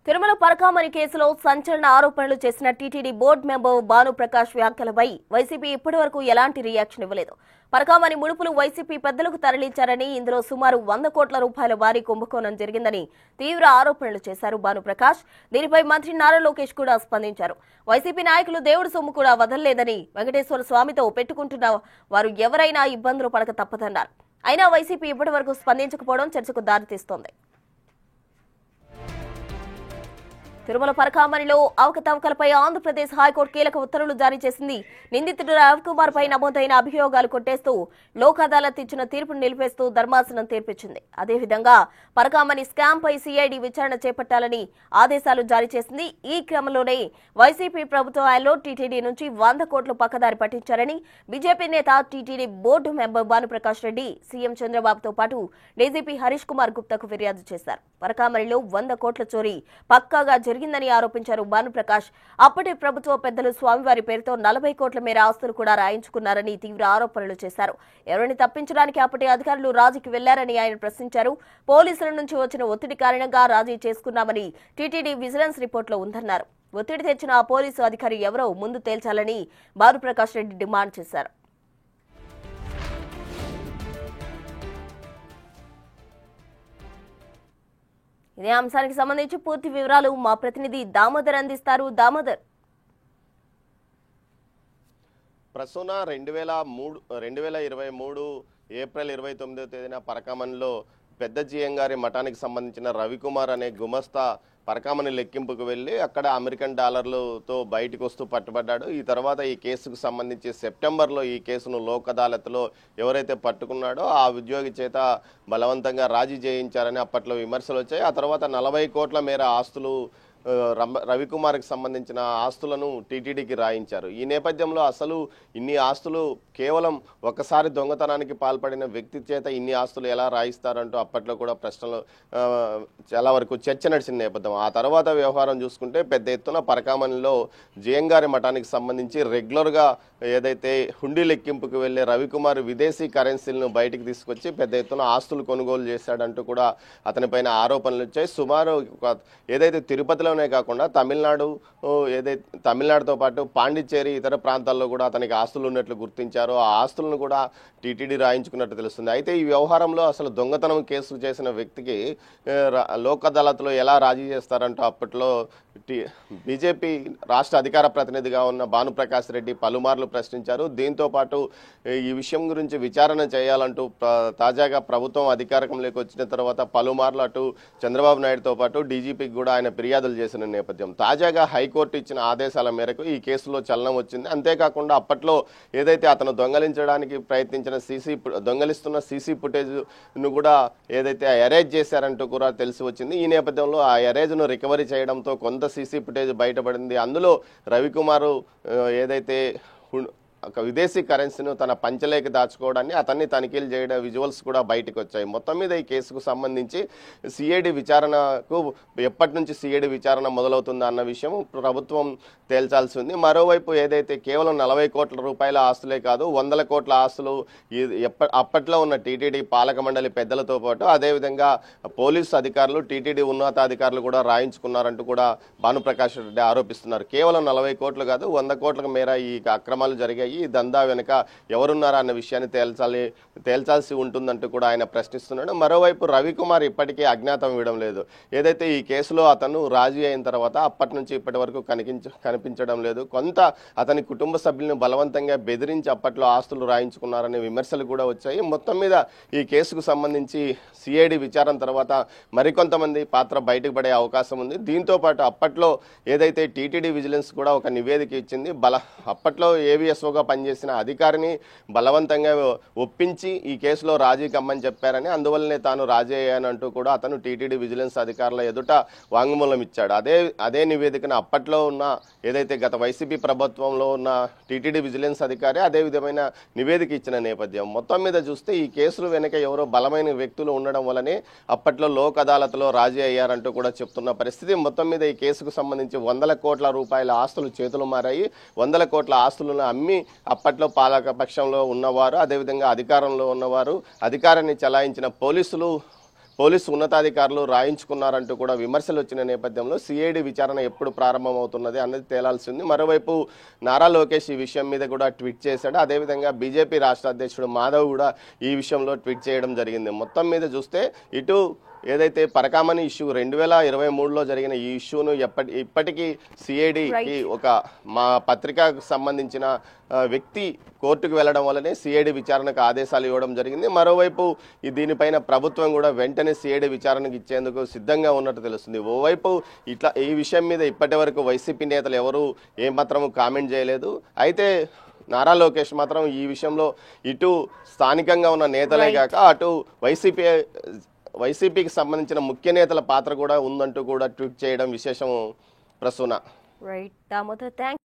తిరుమల పరకామణి కేసులో సంచలన ఆరోపణలు చేసిన టీటీడీ బోర్డు మెంబర్ భానుప్రకాష్ వ్యాఖ్యలపై వైసీపీ ఇప్పటివరకు ఎలాంటి రియాక్షన్ ఇవ్వలేదు. పరకామణి ముడుపులు వైసీపీ పెద్దలకు తరలించారని, ఇందులో సుమారు 100 కోట్ల రూపాయల భారీ కుంభకోణం జరిగిందని తీవ్ర ఆరోపణలు చేశారు భానుప్రకాష్. దీనిపై మంత్రి నారా లోకేష్ కూడా స్పందించారు. వైసీపీ నాయకులు దేవుడి సొమ్ము కూడా వదలలేదని, వెంకటేశ్వర స్వామితో పెట్టుకుంటున్న వారు ఎవరైనా ఇబ్బందులు పడక తప్పదన్నారు. అయినా వైసీపీ ఇప్పటివరకు స్పందించకపోవడం చర్చకు దారితీస్తోంది. తిరుమల పరకామణిలో అవకతవకలపై ఆంధ్రప్రదేశ్ హైకోర్టు కీలక ఉత్తర్వులు జారీ చేసింది. నిందితుడు రవికుమార్ పై నమోదైన అభియోగాలు కొట్టేస్తూ లోక్ అదాలత్ ఇచ్చిన తీర్పును నిలిపేస్తూ ధర్మాసనం తీర్పిచ్చింది. అదేవిధంగా పరకామణి స్కామ్ పై సిఐడి విచారణ చేపట్టాలని ఆదేశాలు జారీ చేసింది. ఈ క్రమంలోనే వైసీపీ ప్రభుత్వం ఆయనలో టీటీడీ నుంచి 100 కోట్లు పక్కదారి పట్టించారని బీజేపీ నేత TTD board member Bhanuprakash Reddy CM చంద్రబాబుతో పాటు డీజీపీ హరీష్ కుమార్ గుప్తాకు ఫిర్యాదు చేశారు. పరకామణిలో 100 కోట్ల చోరీ పక్కాగా జరిగిందని ఆరోపించారు భానుప్రకాష్. అప్పటి ప్రభుత్వ పెద్దలు స్వామివారి పేరుతో 40 కోట్ల మేర ఆస్తులు కూడా రాయించుకున్నారని తీవ్ర ఆరోపణలు చేశారు. ఎవరిని తప్పించడానికి అప్పటి అధికారులు రాజీకి వెళ్లారని ఆయన ప్రశ్నించారు. పోలీసుల నుంచి వచ్చిన ఒత్తిడి కారణంగా రాజీ చేసుకున్నామని టీటీడీ విజిలెన్స్ రిపోర్టులో ఉందన్నారు. ఒత్తిడి తెచ్చిన ఆ పోలీసు అధికారి ఎవరో ముందు తేల్చాలని భానుప్రకాష్ రెడ్డి డిమాండ్ చేశారు. ఇదే అంశానికి సంబంధించి పూర్తి వివరాలు మా ప్రతినిధి దామోదర్ అందిస్తారు. దామోదర్, ప్రసూన 2023 ఏప్రిల్ 29వ తేదీన పరకామణిలో పెద్ద జీఎం గారి మఠానికి సంబంధించిన రవికుమార్ అనే గుమస్తా పరకామణి లెక్కింపుకు వెళ్ళి అక్కడ అమెరికన్ డాలర్లతో బయటకు వస్తూ పట్టుబడ్డాడు. ఈ తర్వాత ఈ కేసుకు సంబంధించి సెప్టెంబర్లో ఈ కేసును లోక్ అదాలత్లో ఎవరైతే పట్టుకున్నాడో ఆ ఉద్యోగి చేత బలవంతంగా రాజీ చేయించారని అప్పట్లో విమర్శలు వచ్చాయి. ఆ తర్వాత 40 కోట్ల మేర ఆస్తులు రవికుమార్కి సంబంధించిన ఆస్తులను టీటీడీకి రాయించారు. ఈ నేపథ్యంలో అసలు ఇన్ని ఆస్తులు కేవలం ఒకసారి దొంగతనానికి పాల్పడిన వ్యక్తి చేత ఇన్ని ఆస్తులు ఎలా రాయిస్తారంటూ అప్పట్లో కూడా ప్రశ్నలు చాలా వరకు చర్చ నడిచిన నేపథ్యం. ఆ తర్వాత వ్యవహారం చూసుకుంటే పెద్ద ఎత్తున పరకామణిలో జయంగారి మఠానికి సంబంధించి రెగ్యులర్గా ఏదైతే హుండీ లెక్కింపుకు వెళ్లే రవికుమార్ విదేశీ కరెన్సీలను బయటికి తీసుకొచ్చి పెద్ద ఎత్తున ఆస్తులు కొనుగోలు చేశాడంటూ కూడా అతనిపైన ఆరోపణలు వచ్చాయి. సుమారు ఏదైతే తిరుపతిలోనే కాకుండా తమిళనాడుతో పాటు పాండిచ్చేరి ఇతర ప్రాంతాల్లో కూడా అతనికి ఆస్తులు ఉన్నట్లు గుర్తించారు. ఆ ఆస్తులను కూడా టీటీడీ రాయించుకున్నట్టు తెలుస్తుంది. అయితే ఈ వ్యవహారంలో అసలు దొంగతనం కేసు చేసిన వ్యక్తికి లోక్ అదాలత్లో ఎలా రాజీ చేస్తారంటూ అప్పట్లో బీజేపీ రాష్ట్ర అధికార ప్రతినిధిగా ఉన్న భానుప్రకాష్ రెడ్డి పలుమార్లు ప్రశ్నించారు. దీంతో పాటు ఈ విషయం గురించి విచారణ చేయాలంటూ తాజాగా ప్రభుత్వం అధికారంలోకి వచ్చిన తర్వాత పలుమార్లు అటు చంద్రబాబు నాయుడుతో పాటు డీజీపీకి కూడా ఆయన ఫిర్యాదులు చేసిన నేపథ్యం. తాజాగా హైకోర్టు ఇచ్చిన ఆదేశాల మేరకు ఈ కేసులో చలనం వచ్చింది. అంతేకాకుండా అప్పట్లో ఏదైతే అతను దొంగలించడానికి ప్రయత్నించిన దొంగలిస్తున్న సీసీ ఫుటేజ్ను కూడా ఏదైతే అరేంజ్ చేశారంటూ కూడా తెలిసి వచ్చింది. ఈ నేపథ్యంలో ఆ అరేంజ్ను రికవరీ చేయడంతో కొంత సీసీ ఫుటేజ్ బయటపడింది. అందులో రవికుమార్ ఏదైతే ఒక విదేశీ కరెన్సీను తన పంచలేకి దాచుకోవడాన్ని అతన్ని తనిఖీలు చేయడం విజువల్స్ కూడా బయటకు వచ్చాయి. మొత్తం మీద ఈ కేసుకు సంబంధించి సిఐడి విచారణకు ఎప్పటి నుంచి సిఐడి విచారణ మొదలవుతుందా అన్న విషయం ప్రభుత్వం తేల్చాల్సి ఉంది. మరోవైపు ఏదైతే కేవలం 40 కోట్ల రూపాయల ఆస్తులే కాదు 100 కోట్ల ఆస్తులు అప్పట్లో ఉన్న టీటీడీ పాలక మండలి పెద్దలతో పాటు అదేవిధంగా పోలీసు అధికారులు టీటీడీ ఉన్నతాధికారులు కూడా రాయించుకున్నారంటూ కూడా భానుప్రకాష్ రెడ్డి ఆరోపిస్తున్నారు. కేవలం 40 కోట్లు కాదు 100 కోట్ల మేర ఈ అక్రమాలు జరిగాయి. ఈ దందా వెనుక ఎవరున్నారా అన్న విషయాన్ని తేల్చాల్సి ఉంటుందంటూ కూడా ఆయన ప్రశ్నిస్తున్నాడు. మరోవైపు రవికుమార్ ఇప్పటికీ అజ్ఞాతం ఇవ్వడం లేదు. ఏదైతే ఈ కేసులో అతను రాజీ అయిన తర్వాత అప్పటి నుంచి ఇప్పటి వరకు కనిపించడం లేదు. కొంత అతని కుటుంబ సభ్యులను బలవంతంగా బెదిరించి అప్పట్లో ఆస్తులు రాయించుకున్నారనే విమర్శలు కూడా వచ్చాయి. మొత్తం మీద ఈ కేసుకు సంబంధించి సిఐడి విచారణ తర్వాత మరికొంతమంది పాత్ర బయటకు పడే అవకాశం ఉంది. దీంతో పాటు అప్పట్లో ఏదైతే టీటీడీ విజిలెన్స్ కూడా ఒక నివేదిక ఇచ్చింది. అప్పట్లో ఏవిఎస్ఓగా పనిచేసిన అధికారిని బలవంతంగా ఒప్పించి ఈ కేసులో రాజీ కమ్మని చెప్పారని, అందువల్లనే తాను రాజీ అయ్యానంటూ కూడా అతను టీటీడీ విజిలెన్స్ అధికారుల ఎదుట వాంగ్మూలం ఇచ్చాడు. అదే నివేదికను అప్పట్లో ఉన్న ఏదైతే గత వైసీపీ ప్రభుత్వంలో ఉన్న టీటీడీ విజిలెన్స్ అధికారి అదే విధమైన నివేదిక ఇచ్చిన నేపథ్యం. మొత్తం మీద చూస్తే ఈ కేసులు వెనుక ఎవరో బలమైన వ్యక్తులు ఉండడం వల్లనే అప్పట్లో లోక్ అదాలత్లో రాజీ అయ్యారంటూ కూడా చెప్తున్న పరిస్థితి. మొత్తం మీద ఈ కేసుకు సంబంధించి 100 కోట్ల రూపాయల ఆస్తులు చేతులు మారాయి. 100 కోట్ల ఆస్తులను అమ్మి అప్పట్లో పాలక పక్షంలో ఉన్నవారు అదేవిధంగా అధికారంలో ఉన్నవారు అధికారాన్ని చలాయించిన పోలీసులు పోలీసు ఉన్నతాధికారులు రాయించుకున్నారంటూ కూడా విమర్శలు వచ్చిన నేపథ్యంలో సిఐడి విచారణ ఎప్పుడు ప్రారంభమవుతున్నది అన్నది తేలాల్సి ఉంది. మరోవైపు నారా లోకేష్ ఈ విషయం మీద కూడా ట్వీట్ చేశాడు. అదేవిధంగా బీజేపీ రాష్ట్ర అధ్యక్షుడు మాధవ్ కూడా ఈ విషయంలో ట్వీట్ చేయడం జరిగింది. మొత్తం మీద చూస్తే ఇటు ఏదైతే పరకామణి ఇష్యూ 2023లో జరిగిన ఈ ఇష్యూను ఇప్పటికీ సిఐడికి ఒక మా పత్రికకు సంబంధించిన వ్యక్తి కోర్టుకు వెళ్లడం వల్లనే సిఐడి విచారణకు ఆదేశాలు ఇవ్వడం జరిగింది. మరోవైపు దీనిపైన ప్రభుత్వం కూడా వెంటనే సిఐడి విచారణకు ఇచ్చేందుకు సిద్ధంగా ఉన్నట్టు తెలుస్తుంది. ఓవైపు ఇట్లా ఈ విషయం మీద ఇప్పటి వరకు వైసీపీ నేతలు ఎవరు ఏమాత్రం కామెంట్ చేయలేదు. అయితే నారా లోకేష్ మాత్రం ఈ విషయంలో ఇటు స్థానికంగా ఉన్న నేతలే కాక అటు వైసీపీకి సంబంధించిన ముఖ్య నేతల పాత్ర కూడా ఉందంటూ కూడా ట్వీట్ చేయడం విశేషం. ప్రసూన. Right Damodar, thanks.